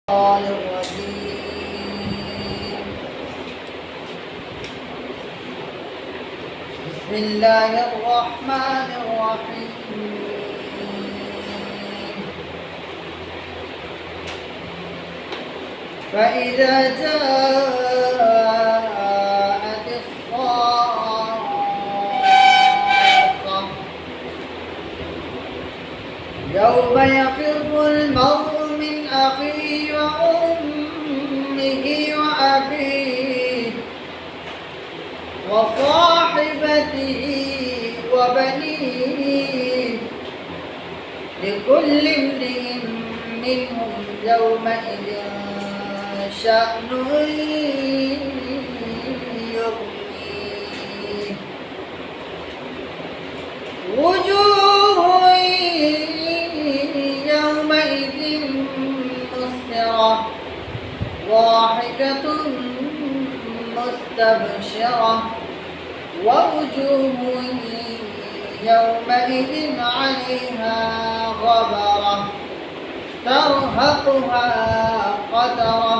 بسم الله الرحمن الرحيم. فإذا جاءت الصاخة يوم يفر المرء من أخيه وأمه وأبيه وصاحبته وبنيه لكل امرئ منهم يومئذ شأن يغنيه وجوه يومئذ مسفرة ضاحكة مستبشرة ووجوه يومئذ عليها غبرة ترهقها قترة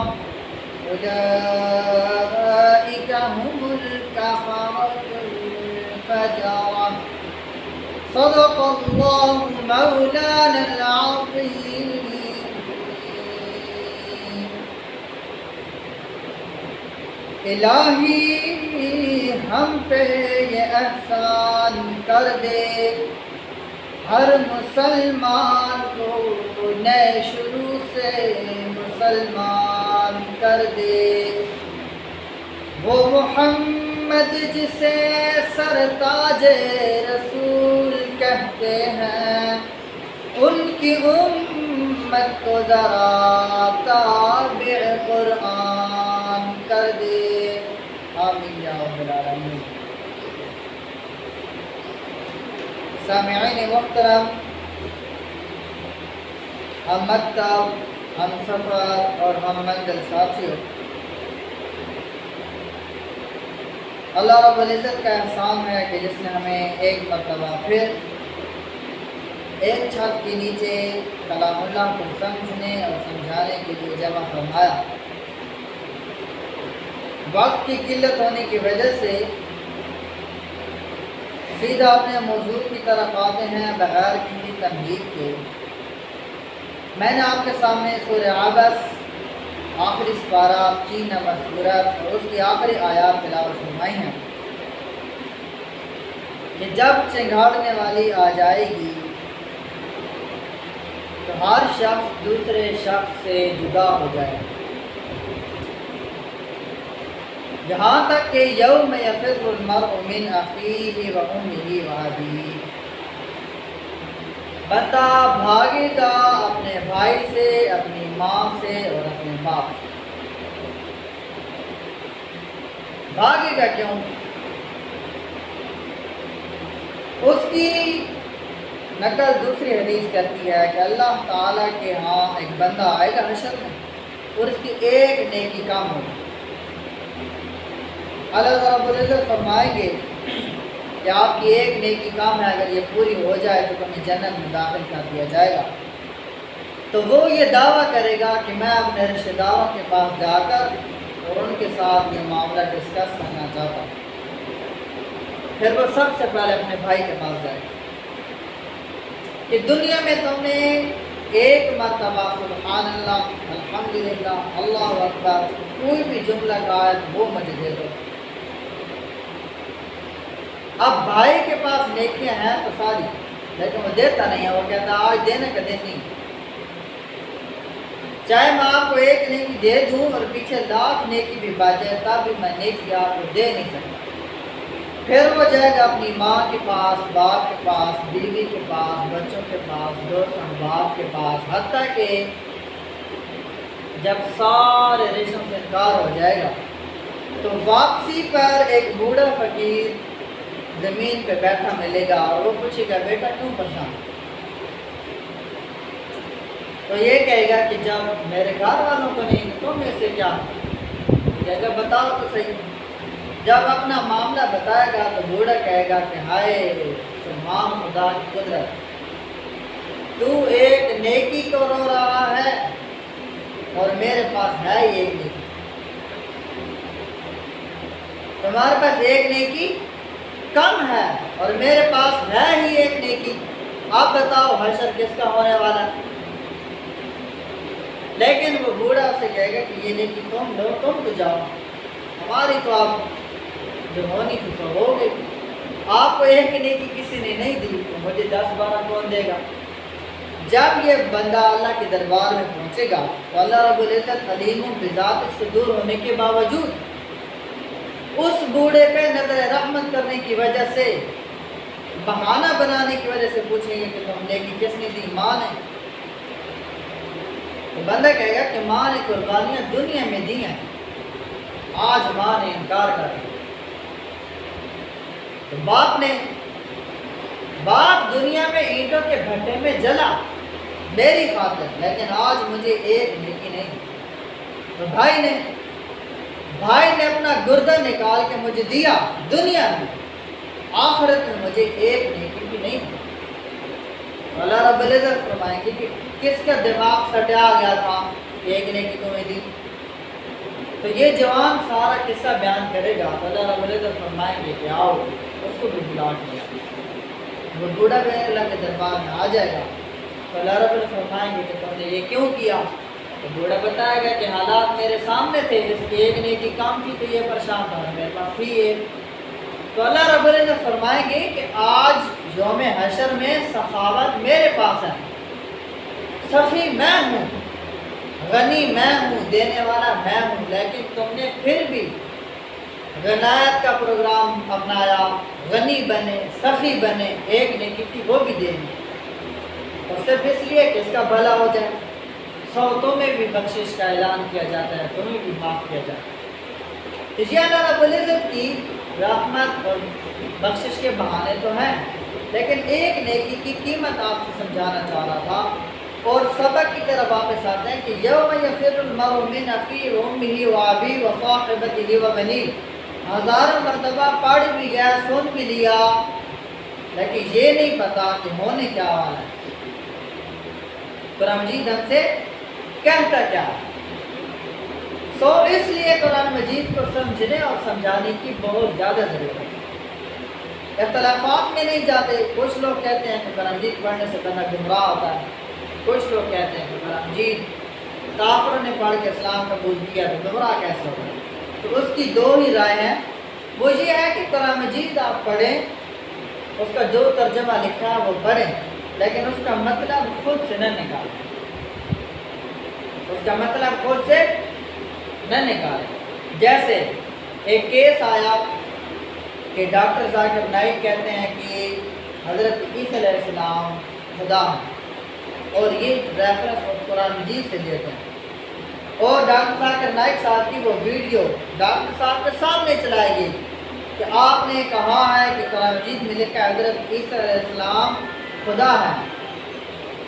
أولئك هم الكفرة الفجرة. صدق الله مولانا العظيم. الہی ہم پہ یہ احسان کر دے، ہر مسلمان کو نئے شروع سے مسلمان کر دے. وہ محمد جسے سرتاج رسول کہتے ہیں، ان کی امت کو ذرا تابع قرآن کر دے. آمین یا رب العالمین. سامعین محترم، ہم مکتب، ہم سفر اور ہم منزل ساتھیوں، اللہ رب العزت کا احسان ہے کہ جس نے ہمیں ایک مرتبہ پھر ایک چھت کے نیچے کلام اللہ کو سمجھنے اور سمجھانے کے لیے جمع فرمایا. وقت کی قلت ہونے کی وجہ سے سیدھا اپنے موضوع کی طرف آتے ہیں بغیر کسی تمہید کے. میں نے آپ کے سامنے سورہ عبس آخری سپارہ 3 نمبر سورت اور اس کی آخری آیات تلاوت فرمائی ہیں کہ جب چنگھاڑنے والی آ جائے گی تو ہر شخص دوسرے شخص سے جدا ہو جائے گا، یہاں تک کہ یوم یفر المرء من اخیہ و امہ و ابیہ، بندہ بھاگے گا اپنے بھائی سے، اپنی ماں سے اور اپنے باپ سے. بھاگے گا کیوں؟ اس کی نقل دوسری حدیث کرتی ہے کہ اللہ تعالیٰ کے ہاں ایک بندہ آئے گا حشر میں اور اس کی ایک نیکی کام ہوگی. اللہ رب العزت فرمائیں گے کہ آپ کی ایک نیکی کام ہے، اگر یہ پوری ہو جائے تو تمہیں جنت میں داخل کر دیا جائے گا. تو وہ یہ دعویٰ کرے گا کہ میں اپنے رشتہ داروں کے پاس جا کر اور ان کے ساتھ یہ معاملہ ڈسکس کرنا چاہتا ہوں. پھر وہ سب سے پہلے اپنے بھائی کے پاس جائے گا کہ دنیا میں تم نے ایک مرتبہ سبحان اللہ، الحمدللہ، اللہ اکبر کوئی بھی جملہ کہا ہے تو وہ مجھے دے دو. اب بھائی کے پاس نیکیاں ہیں تو ساری، لیکن وہ دیتا نہیں ہے. وہ کہتا ہے آج دینے کا دن نہیں، چاہے میں آپ کو ایک نیکی دے دوں اور پیچھے 1,00,000 نیکی بھی بچے تب بھی میں نیکی آپ کو دے نہیں سکتا. پھر وہ جائے گا اپنی ماں کے پاس، باپ کے پاس، بیوی کے پاس، بچوں کے پاس، دوست احباب کے پاس، حتیٰ کہ جب سارے رشتوں سے انکار ہو جائے گا تو واپسی پر ایک بوڑھا فقیر زمین پہ بیٹھا ملے گا اور وہ پوچھے گا بیٹا کیوں پریشان؟ تو یہ کہے گا کہ جب میرے گھر والوں کو نہیں تو میں سے کیا کہے گا بتاؤ تو صحیح. جب اپنا معاملہ بتائے گا تو بوڑھا کہے گا کہ ہائے سبحان خدا کی قدرت، تو ایک نیکی کو رو رہا ہے اور میرے پاس ہے ہی ایک نیکی. تمہارے پاس ایک نیکی کم ہے اور میرے پاس ہے ہی ایک نیکی. آپ بتاؤ حشر کس کا ہونے والا ہے؟ لیکن وہ بوڑھا سے کہے گا کہ یہ نیکی تم لو، تم تو جاؤ، ہماری تو آپ جو ہونی تھی تو ہو گئی. آپ کو ایک نیکی کسی نے نہیں دی تو مجھے 10-12 کون دے گا؟ جب یہ بندہ اللہ کے دربار میں پہنچے گا تو اللہ رب العزت علیم بذات الصدور ہونے کے باوجود اس بوڑھے پہ نظر رحمت کرنے کی وجہ سے، بہانہ بنانے کی وجہ سے پوچھیں گے کہ تم نیکی کس نے دی؟ ماں نے. تو بندہ کہے گا کہ ماں نے قربانیاں دنیا میں دی ہیں، آج ماں نے انکار کر دیا. تو باپ دنیا میں اینٹوں کے بھٹے میں جلا میری خاطر، لیکن آج مجھے ایک نیکی نہیں. تو بھائی نے اپنا گردہ نکال کے مجھے دیا دنیا میں، آخرت میں مجھے ایک نیکی بھی نہیں دی. اللہ رب العزت فرمائیں گے کہ کس کا دماغ سٹیا گیا تھا ایک نیکی تمہیں دی. تو یہ جوان سارا قصہ بیان کرے گا تو اللہ رب العزت فرمائیں گے کہ آؤ اس کو بھی بلا دیا. وہ بوڑھا بھی اللہ کے دربار میں آ جائے گا تو اللہ رب العزت فرمائیں گے کہ تم نے یہ کیوں کیا؟ تو بوڑھا بتائے گا کہ حالات میرے سامنے تھے، جس کی ایک نیکی کام تھی تو یہ پریشان تھا، میرے پاس تھی ایک. تو اللہ رب العزت فرمائیں گے کہ آج یوم حشر میں سخاوت میرے پاس ہے، سخی میں ہوں، غنی میں ہوں، دینے والا میں ہوں، لیکن تم نے پھر بھی غنائیت کا پروگرام اپنایا، غنی بنے، سخی بنے، ایک نیکی تھی وہ بھی دینی، اور صرف اس لیے کہ اس کا بھلا ہو جائے. سوتوں میں بھی بخشش کا اعلان کیا جاتا ہے، تمہیں بھی معاف کیا جاتا ہے. یہ اللہ رب العزت کی رحمت اور بخشش کے بہانے تو ہیں، لیکن ایک نیکی کی قیمت آپ سے سمجھانا چاہ رہا تھا. اور سبق کی طرف واپس آتے ہیں کہ یوم یفر المرء من اخیہ وامہ وابیہ وصاحبتہ وبنیہ. ہزاروں مرتبہ پڑھ بھی گیا، سن بھی لیا، لیکن یہ نہیں پتا کہ ہونے کیا والا ہے. قرآن مجید ہم سے کہتا کیا؟ اس لیے قرآن مجید کو سمجھنے اور سمجھانے کی بہت زیادہ ضرورت ہے. اختلافات میں نہیں جاتے. کچھ لوگ کہتے ہیں کہ قرآن مجید پڑھنے سے بندہ گمراہ ہوتا ہے، کچھ لوگ کہتے ہیں کہ قرآن مجید کافروں نے پڑھ کے اسلام قبول کیا تو گمراہ کیسے ہوگا؟ تو اس کی دو ہی رائے ہیں. وہ یہ ہے کہ قرآن مجید آپ پڑھیں، اس کا جو ترجمہ لکھا ہے وہ پڑھیں، لیکن اس کا مطلب خود سے نہ نکالیں. اس کا مطلب خود سے نہ نکالیں. جیسے ایک کیس آیا کہ ڈاکٹر ذاکر نائک کہتے ہیں کہ حضرت عیسیٰ علیہ السلام خدا ہیں، اور یہ ریفرنس قرآن مجید سے دیتے ہیں. اور ڈاکٹر ذاکر نائک صاحب کی وہ ویڈیو ڈاکٹر صاحب کے سامنے چلائی گئی کہ آپ نے کہا ہے کہ قرآن مجید میں لکھا ہے حضرت عیسیٰ علیہ السلام خدا ہے.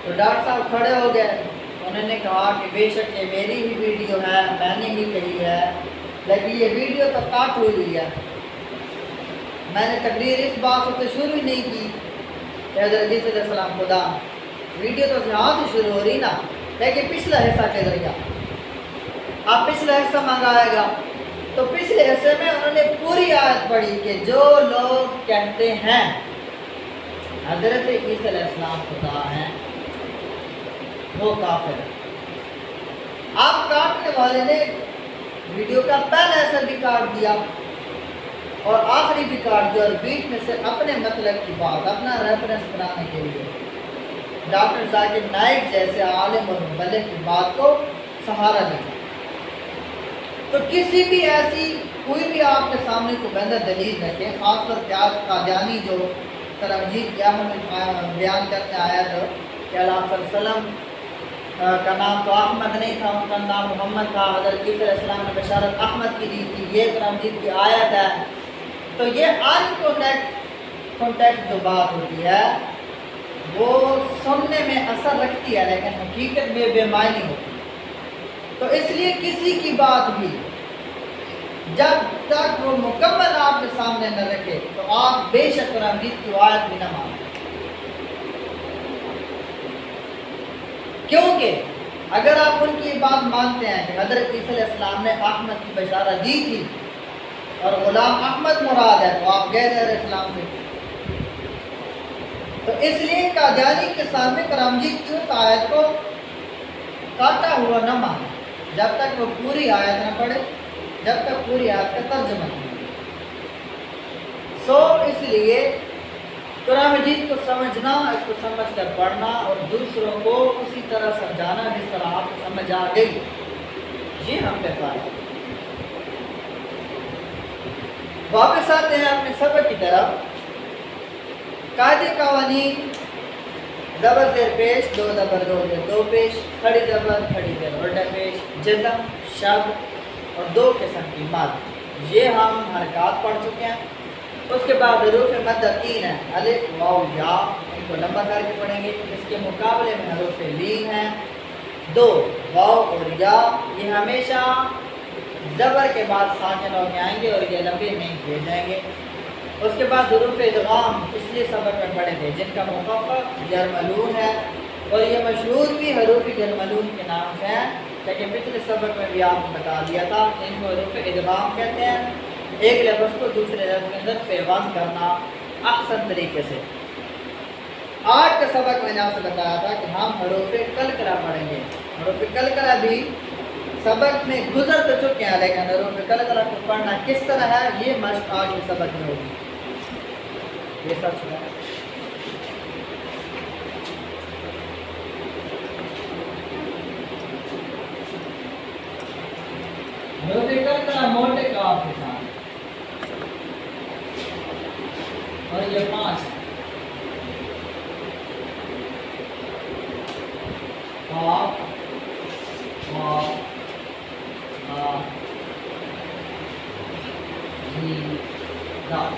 تو ڈاکٹر صاحب کھڑے ہو گئے، انہوں نے کہا کہ بے شک یہ میری ہی ویڈیو ہے، میں نے ہی کہی ہے، لیکن یہ ویڈیو تو کاٹ ہوئی ہے. میں نے تقریر اس بات سے شروع ہی نہیں کی کہ حضرت عیسیٰ علیہ السلام خدا. ویڈیو تو یہاں سے شروع ہو رہی نا، لیکن پچھلا حصہ کدھر گیا؟ آپ پچھلا حصہ منگائے گا تو پچھلے حصے میں انہوں نے پوری آیت پڑھی کہ جو لوگ کہتے ہیں حضرت عیسیٰ علیہ السلام خدا ہیں وہ کافر ہیں. آپ کاٹنے والے نے ویڈیو کا پہلا حصہ بھی کاٹ دیا اور آخری بھی کاٹ دیا، اور بیچ میں سے اپنے مطلب کی بات، اپنا ریفرنس بنانے کے لیے ڈاکٹر ذاکر نائک جیسے عالم اور مبلغ کی بات کو سہارا دیا. تو کسی بھی ایسی کوئی بھی آپ کے سامنے کو بہتر دلیل رکھے، خاص طور پہ قادیانی جو قرآن مجید کیا ہمیں بیان کرتے آیا تھا کہ اللہ صلی اللہ علیہ وسلم کا نام تو احمد نہیں تھا، ان کا نام محمد تھا، حضرت عیسیٰ علیہ السلام نے بشارت احمد کی دی تھی، یہ قرآن مجید کی آیت ہے. تو یہ کانٹیکٹ جو بات ہوتی ہے وہ سننے میں اثر رکھتی ہے، لیکن حقیقت میں بے معنی ہوتی ہے. تو اس لیے کسی کی بات بھی جب تک وہ مکمل آپ کے سامنے نہ رکھے تو آپ بے شک قرآن مجید کی آیت بھی نہ مانیں. کیونکہ اگر آپ ان کی بات مانتے ہیں کہ حضرت عیسیٰ علیہ السلام نے احمد کی بشارت دی تھی اور غلام احمد مراد ہے تو آپ غیر علیہ السلام سے، تو اس لیے قادیانی کے سامنے کرامجیت کی اس آیت کو کاٹا ہوا نہ مانے جب تک وہ پوری آیت نہ پڑھے، جب تک پوری آیت کا ترجمہ نہ ہو۔ اس لیے قرآن مجید کو سمجھنا، اس کو سمجھ کر پڑھنا اور دوسروں کو اسی طرح سمجھانا جس طرح آپ کو سمجھ آ گئی، یہ ہم پہ فرض ہے۔ واپس آتے ہیں اپنے سبق کی طرف۔ قاعدے قوانین، زبر زیر پیش، دو زبر دو زیر دو پیش، کھڑی زبر کھڑی زیر الٹا پیش، جزم، شب اور دو قسم کی مد، یہ ہم حرکات پڑھ چکے ہیں۔ اس کے بعد حروف مد 3 ہیں، الف، واو، یا، ان کو لمبا کر کے پڑھیں گے۔ اس کے مقابلے میں حروف لین ہیں 2، واو اور یا، یہ ہمیشہ زبر کے بعد ساکن ہو کے آئیں گے اور یہ لمبے نہیں کیے جائیں گے۔ اس کے بعد حروف ادغام پچھلے سبق میں پڑھے تھے، جن کا مخفف یرملون ہے اور یہ مشہور بھی حروف یرملون کے نام سے ہیں، لیکن پچھلے سبق میں بھی آپ کو بتا دیا تھا ان کو حروف ادغام کہتے ہیں، ایک لفظ کو دوسرے لفظ کے اندر پیوند کرنا احسن طریقے سے۔ آج کا سبق میں نے آپ سے بتایا تھا کہ ہم حروف کلکلہ پڑھیں گے۔ حروف کلکلہ بھی سبق میں گزر تو چکے ہیں، لیکن حروف کلکلہ کو پڑھنا کس طرح ہے یہ مشق آج کے سبق میں ہوگی۔ یہ سب سنا حروف کلکلہ موٹے کاف کے ساتھ، اور یہ 5 قاف، واو، ہا، جیم، دال،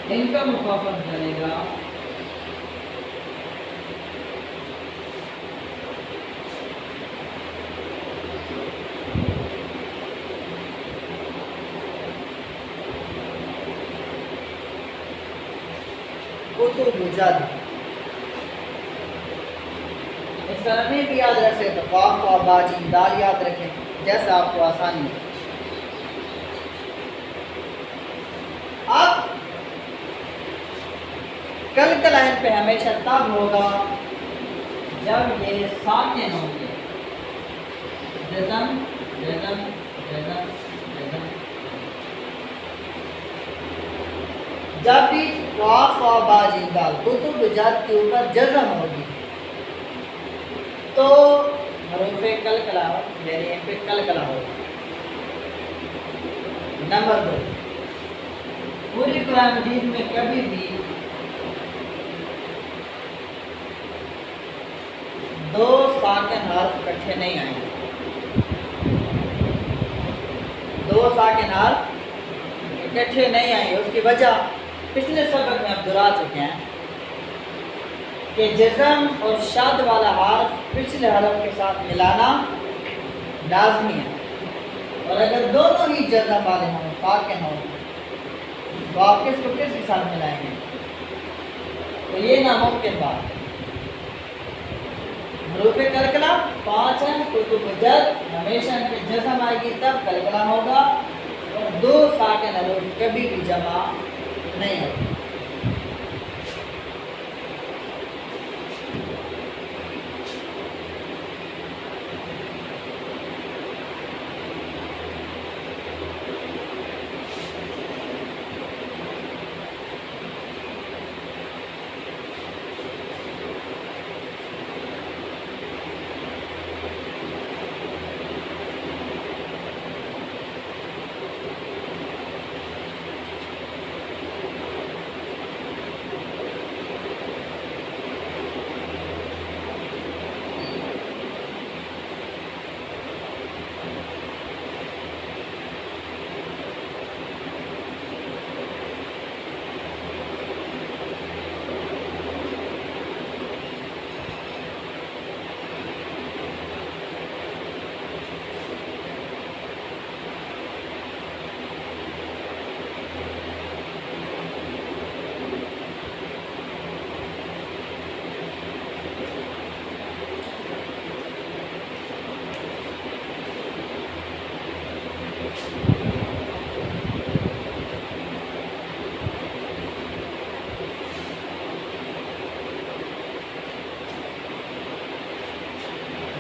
ان کا مخفف کرے گا کتب جد۔ اس طرح نہیں بھی یاد رکھ سکتے، قاف و با جیم دال یاد رکھیں جیسا آپ کو آسانی ہے۔ اب کلکلہ ان پہ ہمیشہ تب ہوگا جب یہ ساکن ہوں گے، جزم جزم جزم جزم۔ جب بھی قاف و با جیم دال کتب جد کے اوپر جزم ہوگی تو حروف کلکلہ یعنی ان پہ کلکلہ ہوگا۔ نمبر 2، پوری قرآن مجید میں کبھی بھی 2 ساکن حرف اکٹھے نہیں آئیں گے۔ 2 ساکن حرف اکٹھے نہیں آئیں گے۔ اس کی وجہ پچھلے سبق میں اب دہرا چکے ہیں کہ جزم اور شد والا حرف پچھلے حرف کے ساتھ ملانا لازمی ہے، اور اگر دونوں ہی جزم والے ہوں، ساکن ہوں، تو آپ کس کو کس کے ساتھ ملائیں گے؟ تو یہ ناممکن بات ہے۔ حروف کلکلہ 5 ہیں، کتب جد ہمیشہ ان کے جزم آئے گی تب کلکلہ ہوگا، اور 2 ساکن حروف کبھی بھی جمع نہیں ہوگی۔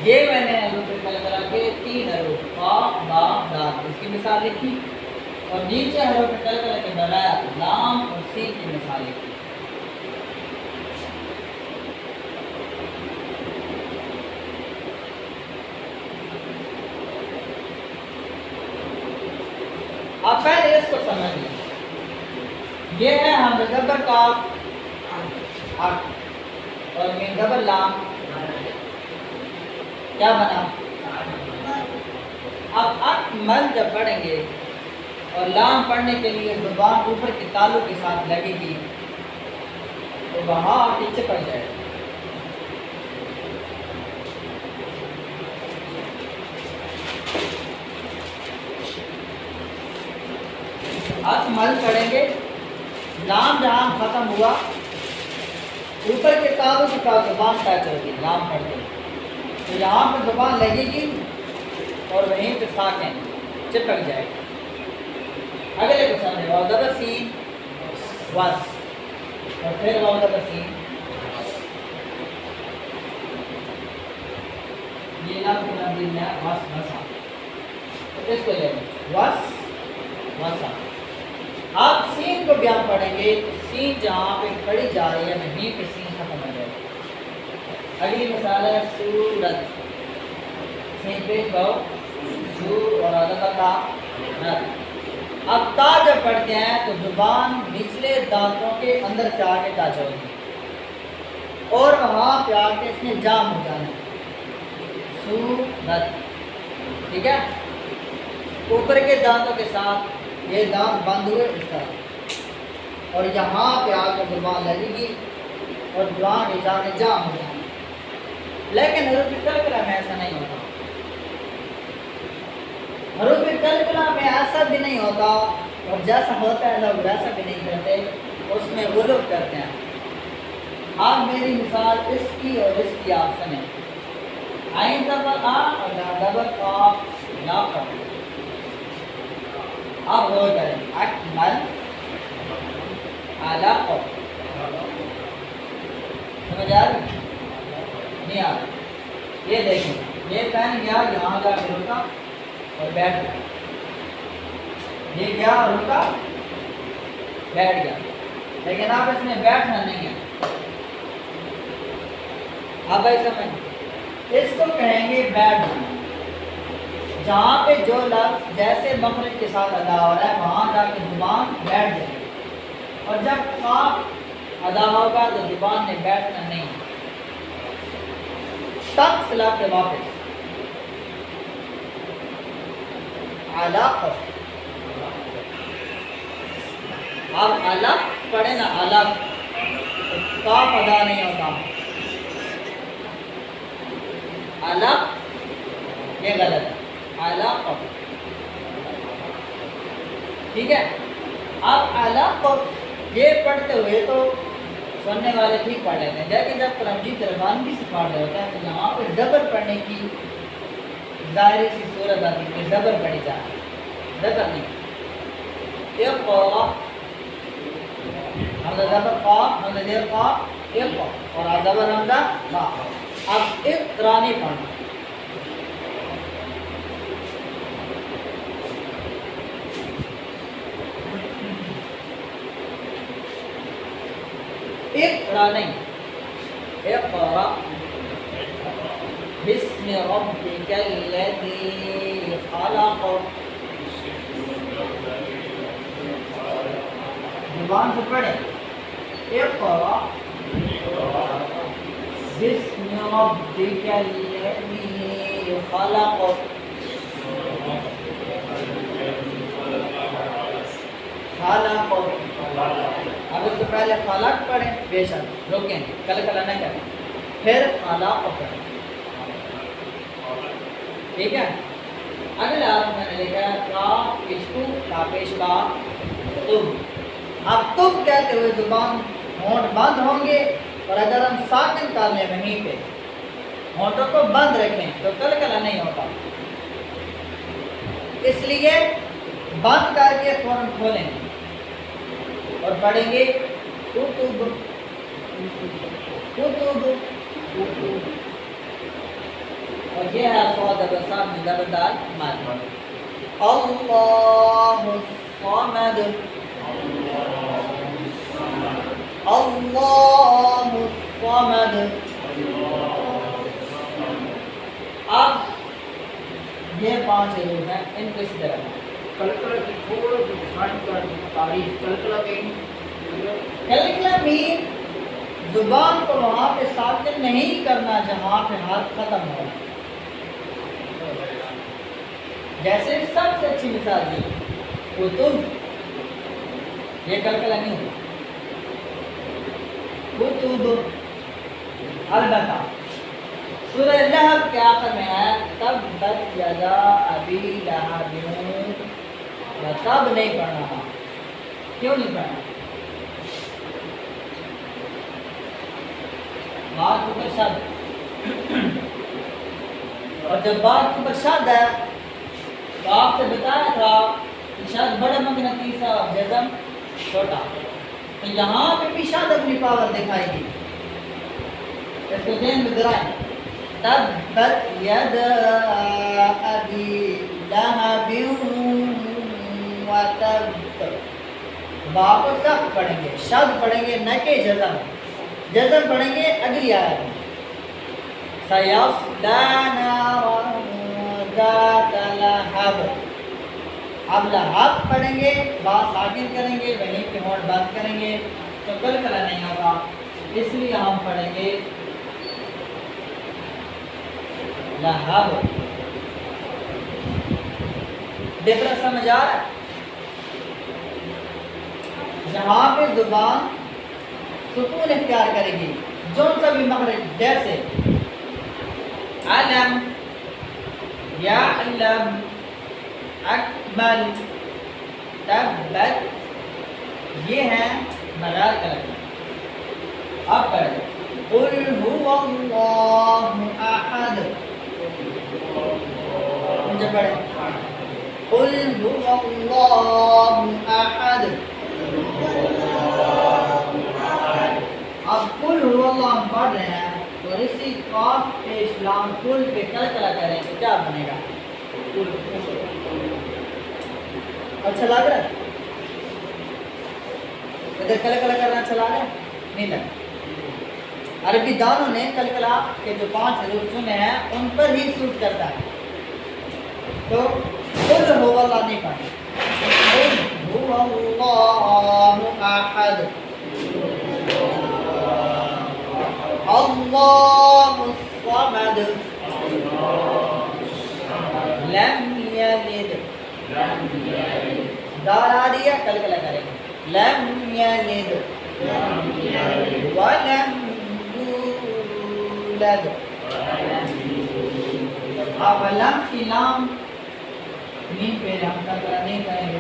یہ میں نے حروف قلقلہ کے 3 حروف قاف با دال اس کی مثال لکھی، اور نیچے حروف قلقلہ کے بغیر لام اور سین کی مثال لکھی۔ اب پہلے اس کو سمجھ لیں، یہ ہے ہم زبر کاف اور میم زبر لام، کیا بنا؟ اب اکمل جب پڑھیں گے اور لام پڑھنے کے لیے زبان اوپر کے تالو کے ساتھ لگے گی تو وہاں پیچھے پڑ جائے گا۔ اکمل پڑھیں گے، لام جہاں ختم ہوا اوپر کے تالو کے ساتھ زبان ٹچ ہوگی، لام پڑھ گئی تو یہاں پہ زبان لگے گی اور وہیں پہ ساکن چپک جائے گا۔ اگلے کو سمجھے، واو زبر سین وس، اور پھر واو زبر سین، یہ لفظ مبنی ہے وس وسا، تو اس کو لے لیں وس وسا۔ آپ سین کو بھی ہم پڑھیں گے تو سین جہاں پہ پڑھی جا رہی ہے وہیں پہ سین ختم ہو جائے گا۔ اگلی مثال ہے سورت، سین پیش بہو سور اور عدد کا رت۔ اب تا جب پڑھتے ہیں تو زبان نچلے دانتوں کے اندر سے آگے ٹچ ہوگی اور وہاں پہ آ کے اس نے جام ہو جانا ہے، سورت، ٹھیک ہے؟ اوپر کے دانتوں کے ساتھ یہ دانت بند ہوئے اس طرح، اور یہاں پہ آ کے زبان لگے گی اور جوان جا کے جام ہو جانا۔ لیکن حروف قلقلہ میں ایسا نہیں ہوتا، حروف قلقلہ میں ایسا بھی نہیں ہوتا، اور جیسا ہوتا ہے لوگ ویسا بھی نہیں کرتے، اس میں غلو کرتے ہیں۔ آپ میری مثال اس کی اور اس کی آپ سنیں، عین زبر آ اور لام زبر قاف لا پڑھ۔ اب ہو جائے اکمل علق، سمجھ آ رہی؟ نہیں آ رہی؟ یہ دیکھیں، یہ پین گیا یہاں جا کے رکا اور بیٹھ گیا، یہ گیا رکا بیٹھ گیا، لیکن اب اس میں بیٹھنا نہیں ہے۔ اب بھائی سمجھ، اس کو کہیں گے بیٹھ جانا، جہاں پہ جو لفظ جیسے مخرج کے ساتھ ادا ہو رہا ہے وہاں جا کے زبان بیٹھ جائے گی، اور جب قاف ادا ہوگا تو زبان نے بیٹھنا نہیں، تک سلاب کے واپس علق۔ اب علق پڑھے نا، علق قاف ادا نہیں ہوتا، علق یہ غلط ہے، علق، ٹھیک ہے؟ اب علق یہ پڑھتے ہوئے تو سننے والے ٹھیک پڑھ لیتے ہیں، لیکن جب قرآن مجید روانگی سے پڑھ رہے ہوتے ہیں تو یہاں پہ زبر پڑھنے کی ظاہری سی صورت آتی ہے کہ زبر پڑھی جائے، زبر نہیں، اقرا، حمزہ زبر قاف، حمزہ زیر قاف، اقرا، اور زبر حمزہ با۔ اب اقرا نہیں پڑھنا، اقرا نہیں، اقرا بسم ربک الذی خلق، زبان سے پڑھیں، اقرا بسم ربک الذی خلق، خلق، اب اس کو پہلے خلق پڑھیں، بے شک روکیں، قلقلہ نہ کریں، پھر خلق پڑھیں، ٹھیک ہے؟ اگلا میں نے لکھا ہے کاف پیشکو، کا پیش کا تب۔ اب تب کہتے ہوئے زبان ہونٹ بند ہوں گے، اور اگر ہم ساکن کر لیں وہیں پہ ہونٹوں کو بند رکھیں تو قلقلہ نہیں ہوتا، اس لیے بند کر کے فوراً کھولیں اور پڑھیں گے کتب، کتب، اور یہ ہے صاد زبر میں زبردار مد اللہ الصمد اللہ الصمد اب یہ 5 حروف ہیں ان کو اسی طرح کلکلہ کی تھوڑا جو ڈیفائن کر تعریف کلکلہ کی کلکلہ مین زبان کو وہاں پہ ساکن نہیں کرنا جہاں پہ حرف ختم ہو جیسے سب سے اچھی مثال دی کتب یہ کلکلہ نہیں ہوتا کتب البتہ سورہ لہب کے آخر میں ہے تبت یدا ابی لہب تب نہیں پڑھنا کیوں نہیں پڑھنا بات کے اوپر شد اور جب بات کے اوپر شد ہے تو آپ سے بتایا تھا کہ شد بڑا مغناطیس اور جزم چھوٹا تو یہاں پہ بھی شد اپنی پاور دکھائے گی اس کو ذہن میں درائیں تبت یدا ابی لہب وتب با کو سخت پڑھیں گے شد پڑھیں گے نہ کہ جزم جزم پڑھیں گے اگلی آیت میں سیصلی نارا ذات لہب اب لہب پڑھیں گے با ساکن کریں گے وہیں پہ ہونٹ بند کریں گے تو کلکلہ نہیں ہوگا اس لیے ہم پڑھیں گے لہب ڈفرنس سمجھ آ رہا ہے جہاں پہ زبان سکون اختیار کرے گی جو سا بھی مخرج جیسے علم یعلم اکمل تبت یہ ہیں بغیر کلمہ اب پڑھیں قل هو اللہ احد مجھے پڑھیں قل هو اللہ احد اب قل هو اللہ ہم پڑھ رہے ہیں تو اسی قاف پیش لام قل پہ کلکلہ کریں تو کیا بنے گا اچھا لگ رہا ہے ادھر کلکلہ کرنا اچھا لگ رہا ہے نہیں لگ عربی دانوں نے کلکلہ کے جو 5 حروف چنے ہیں ان پر ہی سوٹ کرتا ہے تو قل هو اللہ نہیں پڑھیں قل هو اللہ احد اللہ الصمد لم یلد دال آ رہی ہے کلکلہ کریں گے لم یلد ولم یولد اب لم کی لام میم پہ ہم کلکلہ نہیں کریں گے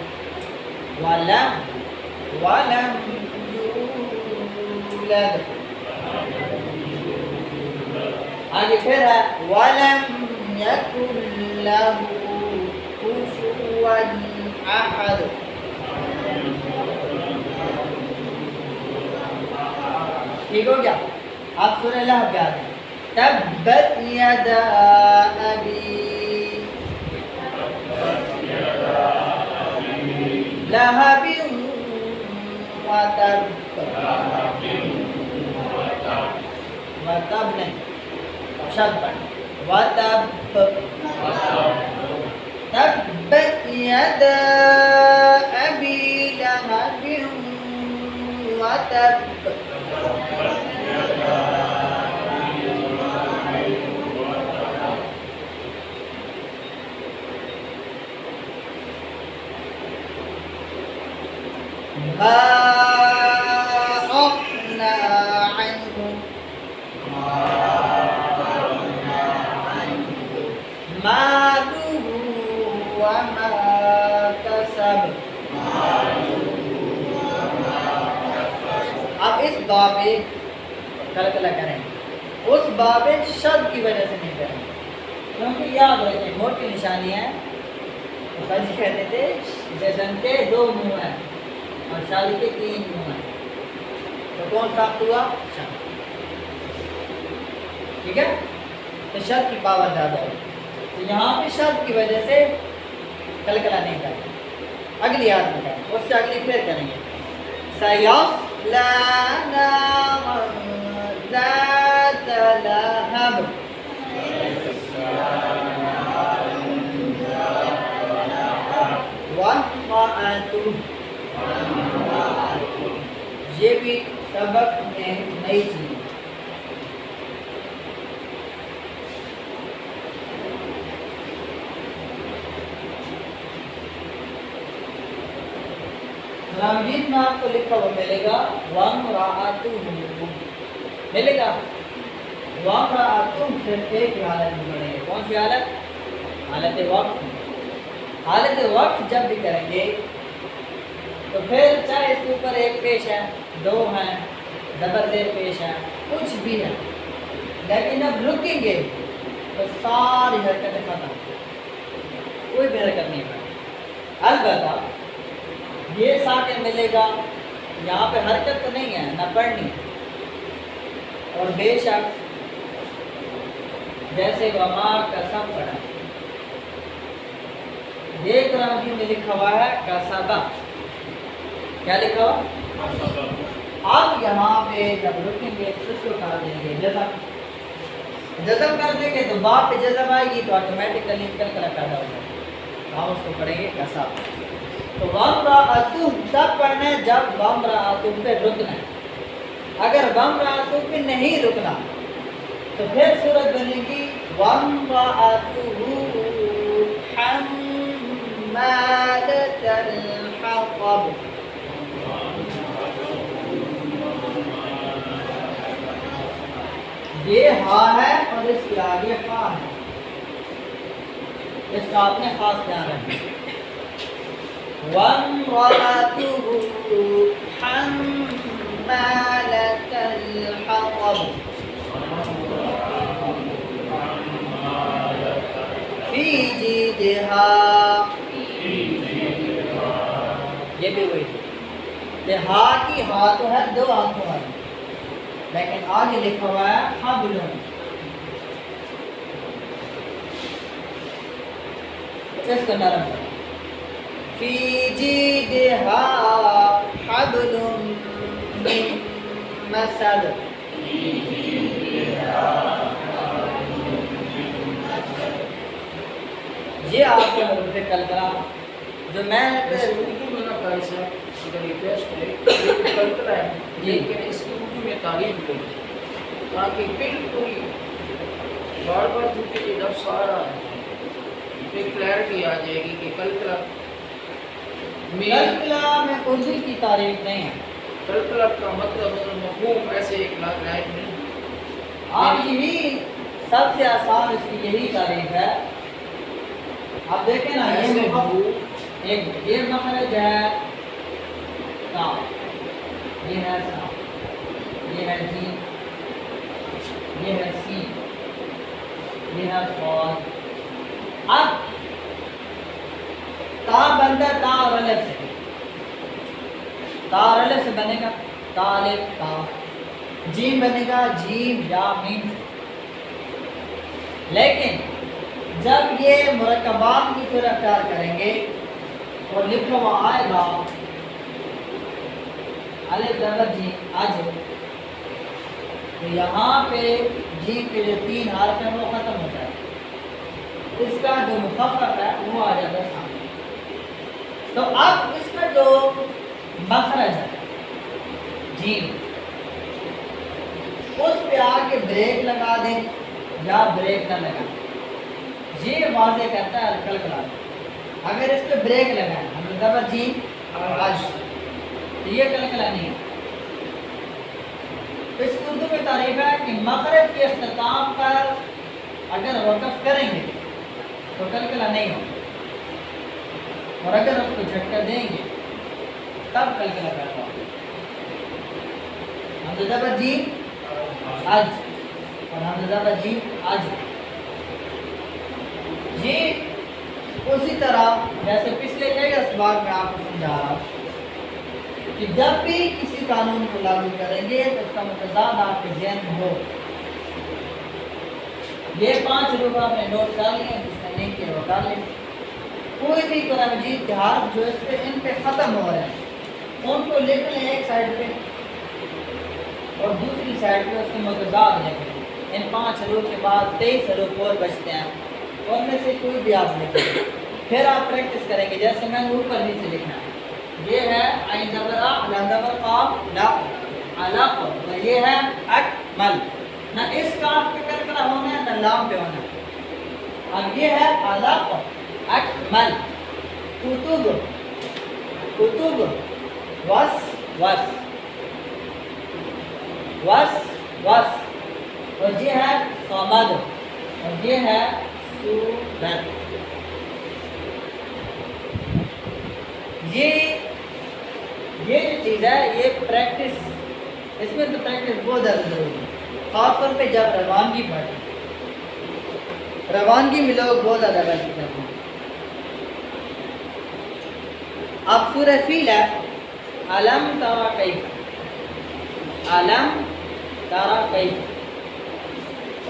ولم یولد آگے پھر ہے وَلَمْ يَكُنْ لَهُ كُفُوًا أَحَدٌ ٹھیک ہو گیا آپ سورہ لہب پہ آتے ہیں تبت یدا ابی لہب وتب وتب نہیں شد پڑھ وتب تبت یدا ابی لہب وتب ما أغنى عنه ماله وما كسب اب اس باب میں کلکلہ کریں اس باب شد کی وجہ سے نہیں کریں کیونکہ یاد رکھیں موٹی نشانی ہے فجر کہتے تھے جشن کے 2 منہ ہیں اور شادی کے 3 منہ ہیں تو کون ساخت ہوا شد ٹھیک ہے تو شرط کی پاور زیادہ ہوگی. تو یہاں پہ شرط کی وجہ سے کلکلا نہیں کریں. اگلی یاد میں کریں، اس سے اگلی پھر کریں گے. سیصلی نارا ذات لہب. وامرأتہ، یہ بھی سبق میں نئی چیز. رامجیت میں آپ کو لکھا ہوا ملے گا وامرأتہ، ملے گا وامرأتہ. صرف ایک ہی حالت میں پڑھیں گے. کون سی حالت؟ حالت وقف. حالت وقف جب بھی کریں گے تو پھر چاہے اس کے اوپر ایک پیش ہے، دو ہیں، زبر زیر پیش ہے، کچھ بھی ہے، لیکن جب رکیں گے تو ساری حرکتیں ختم، کوئی بھی حرکت نہیں پڑے. البتہ یہ ساکن ملے گا، یہاں پہ حرکت تو نہیں ہے، نہ پڑھنی. اور بے شک جیسے وما قسم پڑھا، یہ قرآن کی میں لکھا ہوا ہے قصبہ. کیا لکھا ہوا؟ اب یہاں پہ جب رکیں گے تو اس کو کر دیں گے جزم. جزم کر دیں گے تو باپ پہ جزم آئے گی تو آٹومیٹیکلی کلکلا پیدا ہو جائے گا. ہم اس کو پڑھیں گے قصبہ. تو وامرأتہ تب پڑھنا ہے جب وامرأتہ پہ رکنا ہے. اگر وامرأتہ پہ نہیں رکنا تو پھر صورت بنے گی وامرأتہ حمالۃ الحطب. یہ ہا ہے اور اس کے آگے خا ہے، اس کا آپ نے خاص دھیان رکھنا. وامرأتہ حمالۃ الحطب فی جیدہا. یہ بھی وہی ہا کی ہا تو ہے دو آنکھوں والی، لیکن آگے لکھا ہوا ہے حبل. اس کو نرم کرو. فی جیدہا حبل من مسد. یہ آپ کے مطلب کلکلا جو میں اردو میں نہ قاری صاحب اگر یہ ٹیسٹ ہے یہ کلکلا ہے، لیکن اس کی اردو میں تعریف ہوئی تاکہ بالکل بار بار چونکہ یہ لفظ آ رہا ہے پھر کلیئرٹی آ جائے گی کہ کلکلا میں اردو کی تعریف نہیں ہے. کلکلا کا مطلب مفہوم ایسے ایک لائق نہیں. آپ یہی سب سے آسان اس کی یہی تعریف ہے. آپ دیکھیں نا ایسے ایک یہ مخرج ہے تا، یہ ہے سا، یہ ہے جی، یہ ہے سی، یہ ہے صاد. اب تا بنتا ہے تا اور الف سے. تا اور الف سے بنے گا تا الف تا. جیم بنے گا جیم یا میم سے. لیکن جب یہ مرکبات کی پھر اختیار کریں گے اور لکھا ہوا آئے گا الف زبر جیم اج، تو یہاں پہ جیم کے جو تین حرف ہیں وہ ختم ہو جائے. اس کا جو مخفف ہے وہ آ جاتا ہے سامنے. تو اب اس کا جو مخرج ہے جیم، اس پہ آ کے بریک لگا دیں یا بریک نہ لگا. یہ واضح کرتا ہے کلکلا. اگر اس پہ بریک لگائیں ہم زبر جیم آج تو یہ کلکلا نہیں ہے. اس اردو میں تعریف ہے کہ مخرج کے اختتام پر اگر وقف کریں گے تو کلکلا نہیں ہوگا، اور اگر اس کو جھٹکا دیں گے تب کلکلا پیدا ہوگا. ہم زبر جیم آج اور ہم زبر جیم آج. یہ اسی طرح جیسے پچھلے کئی اسباق میں آپ کو سمجھا رہا کہ جب بھی کسی قانون کو لاگو کریں گے تو اس کا متضاد آپ کے ذہن میں ہو. یہ 5 حروف آپ نے نوٹ کر لیے، جس نے نہیں کیا وہ کر لیں۔ کوئی بھی قرآن مجید کے حرف جو اس پہ ان پہ ختم ہو رہے ہیں ان کو لکھ لیں ایک سائڈ پہ اور دوسری سائڈ پہ اس کے متضاد لکھ لیں۔ ان 5 حروف کے بعد 23 حروف اور بچتے ہیں، ان میں سے کوئی بھی آپ لکھ لیں۔ پھر آپ پریکٹس کریں گے، جیسے میں نے اوپر نیچے لکھنا ہے، یہ ہے عین زبر ا، لام زبر قاف، لا علق، اور یہ ہے اکمل، نہ اس کاف پہ کرکرا ہونا ہے نہ لام پہ ہونا ہے۔ اب یہ ہے علق، اکمل، کتب، کتب، وس وس، وس وس، اور یہ ہے صمد، اور یہ ہے سورت۔ یہ جو چیز ہے یہ پریکٹس، اس میں تو پریکٹس بہت زیادہ ضروری ہے، خاص طور پہ جب روانگی پڑھیں۔ روانگی میں لوگ بہت زیادہ غلطی کرتے ہیں۔ اب سورہ فیل ہے، علم ترى کیف، علم ترى کیف،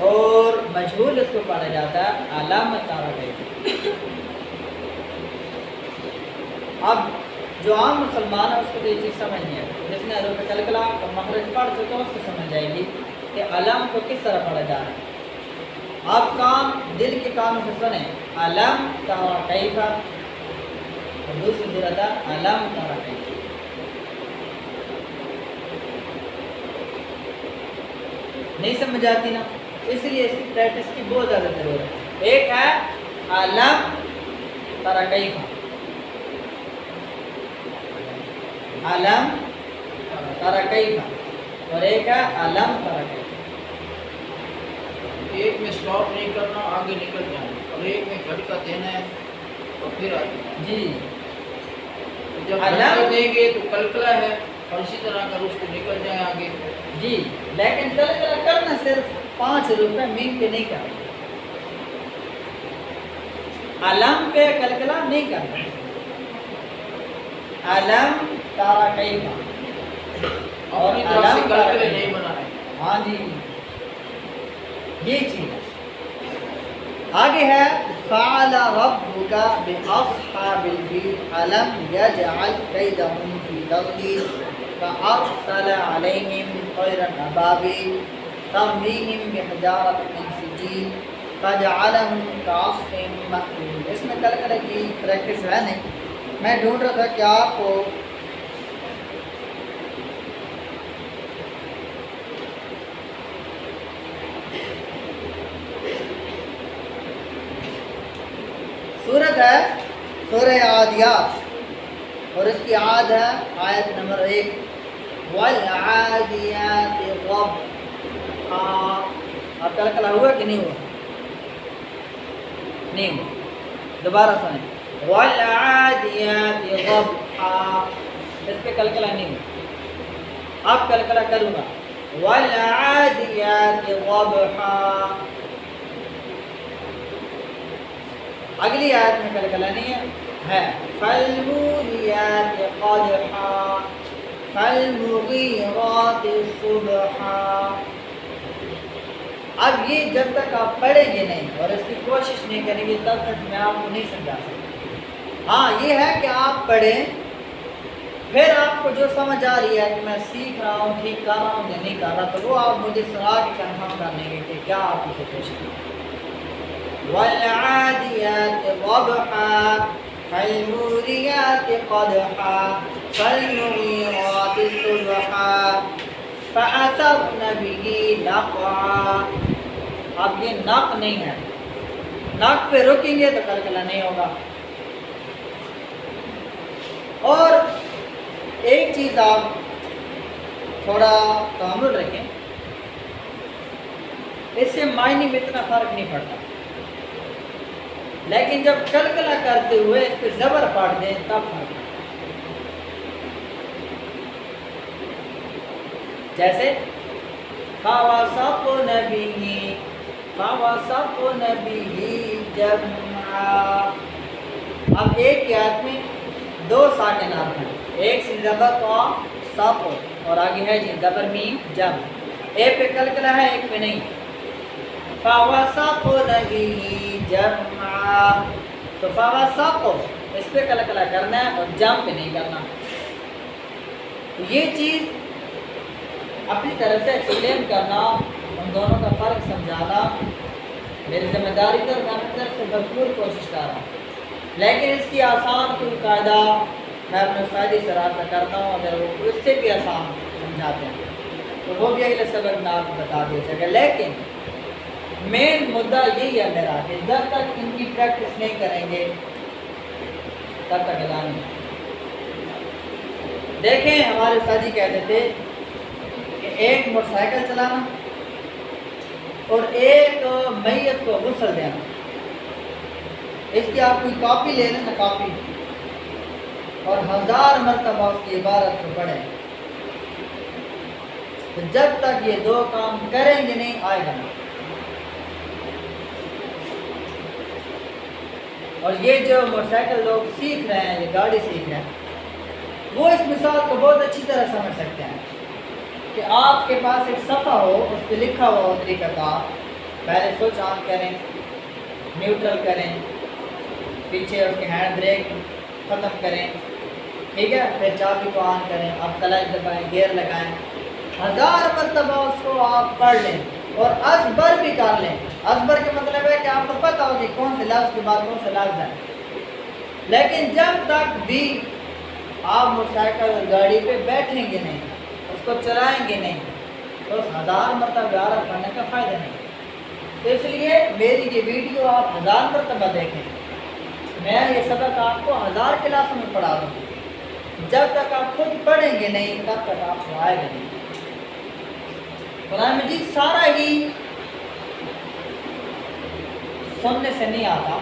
اور مجہول اس کو پڑھا جاتا ہے علم ترى کیف۔ اب جو عام مسلمان ہے اس کو تو یہ چیز سمجھ نہیں آتی، جس نے حروف کلکلا اور مخرج پڑھ چکا اس کو سمجھ جائے گی کہ علم کو کس طرح پڑھا جا رہا ہے۔ آپ کام دل کے کانوں سے سنیں، علم ترى کیف، اور دوسری صورت ہے علم ترى کیف۔ نہیں سمجھ آتی نا، اس لیے اس کی پریکٹس کی بہت زیادہ ضرورت ہے۔ ایک ہے علم ترى کیف، علم ترى کیف، اور ایک ہے علم ترى کیف۔ ایک میں سٹاپ نہیں کرنا، آگے نکل جانا، اور ایک میں جھٹکا دینا ہے اور پھر آگے۔ جی جب جھٹکا دیں گے تو کلکلا ہے، اور اسی طرح اگر اس کو نکل جائے آگے۔ جی، لیکن کلکلا کرنا صرف 5 حروف ہے، میم پہ نہیں کرنا، علم پہ کلکلا نہیں کرنا۔ علم ترى کیف، اور اپنی طرف سے علم ترى کلکلے کیف۔ نہیں بنائے۔ ہاں جی، یہ چیز ہے۔ آگے ہے فعل ربک باصحاب الفیل الم یجعل کیدہم فی تضلیل فارسل علیہم طیرا ابابیل ترمیہم بحجارۃ من سجیل فجعلہم کعصف مأکول۔ اس میں کلکلے کی پریکٹس ہے نہیں، میں ڈھونڈ رہا تھا کہ آپ کو سورت ہے سورہ عادیات، اور اس کی عاد ہے آیت نمبر 1، والعادیات ضبحا۔ اب کلکلا ہوا کہ نہیں ہوا؟ نہیں ہوا، دوبارہ سنیں، والعادیات ضبحا، اس پہ کلکلا نہیں ہوا۔ اب کلکلا کروں گا، والعادیات ضبحا۔ اگلی آیت میں کلکلا نہیں ہے، فالموریات قدحا فالمغیرات صبحا۔ اب یہ جب تک آپ پڑھیں گے نہیں اور اس کی کوشش نہیں کریں گے تب تک میں آپ کو نہیں سمجھا سکتا۔ ہاں یہ ہے کہ آپ پڑھیں، پھر آپ کو جو سمجھ آ رہی ہے کہ میں سیکھ رہا ہوں، ٹھیک کر رہا ہوں یا نہیں کر رہا، تو وہ آپ مجھے سنا کے کنفرم کر لیں گے کہ کیا آپ اسے کوشش کریں۔ والعادیات ضبحا فالموریات قدحا فالمغیرات صبحا فأثرن به نقعا۔ اب یہ نق نہیں ہے، نق پہ رکیں گے تو کلکلا نہیں ہوگا۔ اور ایک چیز آپ تھوڑا تحمل رکھیں، اس سے معنی میں اتنا فرق نہیں پڑتا، لیکن جب کلکلا کرتے ہوئے اس پہ زبر پڑھ دیں تب فرق پڑتا۔ جیسے فَوَسَطْنَ بِهِ فَوَسَطْنَ بِهِ جَمْعًا۔ اب ایک کی آیت میں 2 ساکن حرف ہیں، ایک سے زبر تو سط اور آگے ہے جی زبر میم جم، ایک پہ کلکلا ہے ایک پہ نہیں، فَوَسَطْنَ بِهِ جَمْعًا، تو فَوَسَطْ اس پہ کلا کرنا ہے اور جم پہ نہیں کرنا. تو یہ چیز اپنی طرف سے ایکسپلین کرنا، ان دونوں کا فرق سمجھانا میری ذمہ داری تو میں اپنی طرف سے بھرپور کوشش کر رہا ہوں. لیکن اس کی آسان کوئی قاعدہ میں اپنے فائدے سے رابطہ کرتا ہوں، اگر وہ اس سے بھی آسان سمجھاتے ہیں تو وہ بھی اگلے سبق میں آپ کو بتا دیا جائے گا. لیکن مین مدعا یہی ہے میرا کہ جب تک ان کی پریکٹس نہیں کریں گے تب تک ادا نہیں. دیکھیں ہمارے استاد جی کہتے تھے کہ ایک موٹر سائیکل چلانا اور ایک میت کو غسل دینا، اس کی آپ کوئی کاپی لے لیں نا، کاپی، اور 1000 مرتبہ اس کی عبارت کو پڑھیں، تو جب تک یہ دو کام کریں گے نہیں آئے گا نہیں. اور یہ جو موٹر سائیکل لوگ سیکھ رہے ہیں، یہ گاڑی سیکھ رہے ہیں، وہ اس مثال کو بہت اچھی طرح سمجھ سکتے ہیں کہ آپ کے پاس ایک صفحہ ہو، اس پہ لکھا ہوا ہو طریقہ کار، پہلے سوئچ آن کریں، نیوٹرل کریں، پیچھے اس کے ہینڈ بریک ختم کریں، ٹھیک ہے، پھر چابی کو آن کریں، آپ کلچ دبائیں، گیئر لگائیں، 1000 مرتبہ اس کو آپ پڑھ لیں اور ازبر بھی کر لیں. ازبر کا مطلب ہے کہ آپ کو پتہ ہو کہ کون سے لفظ کے بعد کون سے لفظ ہے. لیکن جب تک بھی آپ موٹر سائیکل اور گاڑی پہ بیٹھیں گے نہیں، اس کو چلائیں گے نہیں، تو اس 1000 مرتبہ عبارت پڑھنے کا فائدہ نہیں. تو اس لیے میری یہ ویڈیو آپ 1000 مرتبہ دیکھیں. میں یہ سبق آپ کو 1000 کلاسوں میں پڑھا دوں. جب تک آپ خود پڑھیں گے نہیں تب تک آپ کو آئے گا نہیں. قرآن مجید سارا ہی سننے سے نہیں آتا،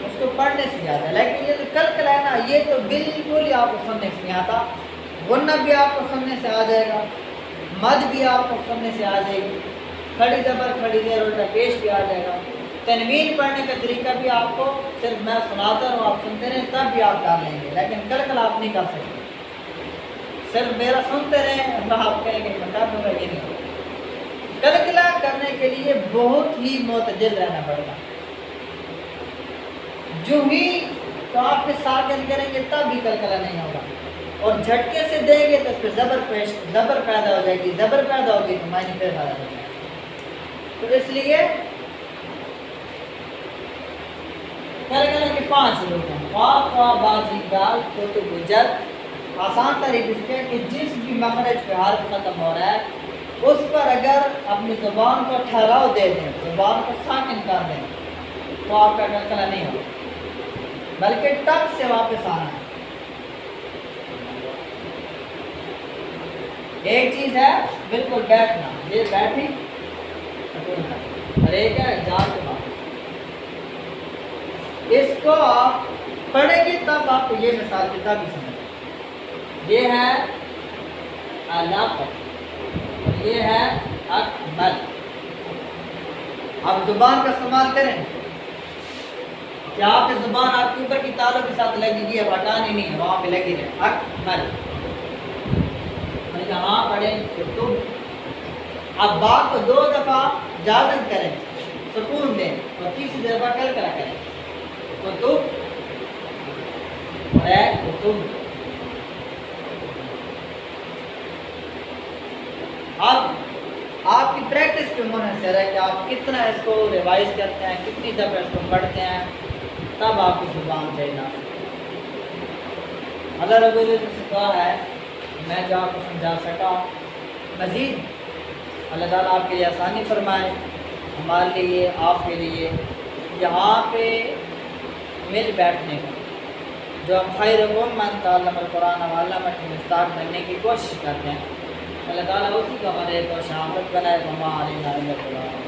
اس کو پڑھنے سے آتا ہے. لیکن یہ جو کل ہے نا، یہ تو بالکل ہی آپ کو سننے سے نہیں آتا. غنہ بھی آپ کو سننے سے آ جائے گا، مد بھی آپ کو سننے سے آ جائے گی، کھڑی زبر کھڑی زیر الٹا پیش بھی آ جائے گا. تنوین پڑھنے کا طریقہ بھی آپ کو صرف میں سناتا ہوں، آپ سنتے رہیں، تب بھی آپ کر لیں گے. لیکن کل آپ نہیں کر سکتے. صرف میرا سنتے رہیں، اللہ آپ کہیں کہ میں کر دوں گا، یہ نہیں ہوگا. کلکلا کرنے کے لیے بہت ہی معتدل رہنا پڑے گا. جو ہی تو آپ کے ساکن کریں گے تب بھی کلکلا نہیں ہوگا. اور جھٹکے سے دیں گے تو اس پہ زبر پیدا ہو جائے گی، زبر پیدا ہوگی تو معنی پھر پیدا ہو جائے گا. تو اس لیے کلکلا کے 5 لوگ ہیں: واف وا باجی دال تو گجر. آسان طریقے اس کے کہ جس بھی مخرج پہ حرف ختم ہو رہا ہے اس پر اگر اپنی زبان کو ٹھہراؤ دے دیں، زبان کو ساکن کر دیں، تو آپ کا کلکلا نہیں ہوگا، بلکہ ٹک سے واپس آنا ہے. ایک چیز ہے بالکل بیٹھنا، یہ بیٹھی سکون ہے، اور ایک ہے جان کے بعد. اس کو آپ پڑھیں گے تب آپ کو یہ مثال کتاب بھی سمجھ. یہ ہے علاقہ، یہ ہے اکمل. آپ زبان کا استعمال کریں کہ آپ کی زبان آپ کے اوپر کی تالوں کے ساتھ لگے گی، اب ہٹانی نہیں ہے، وہاں پہ لگی رہے. اکمل یہاں پڑھیں کہ تم. اب بات کو 2 دفعہ جازم کریں، سکون دیں، اور تیسری دفعہ کلکلا کریں. کتب ہے کتب. اب آپ کی پریکٹس پہ منحصر ہے کہ آپ کتنا اس کو ریوائز کرتے ہیں، کتنی دفعہ اس کو پڑھتے ہیں، تب آپ کی زبان چاہیے. اللہ رب العزت سے دعا ہے میں جو آپ کو سمجھا سکا، مزید اللہ تعالیٰ آپ کے لیے آسانی فرمائے، ہمارے لیے، آپ کے لیے. یہاں پہ مل بیٹھنے کا جو ہم خیرکم من تعلم القرآن وعلمہ کی مستاق بننے کی کوشش کرتے ہیں، اللہ تعالیٰ اسی کو ہمارے تو شامت بنائے. وما علینا الا البلاغ.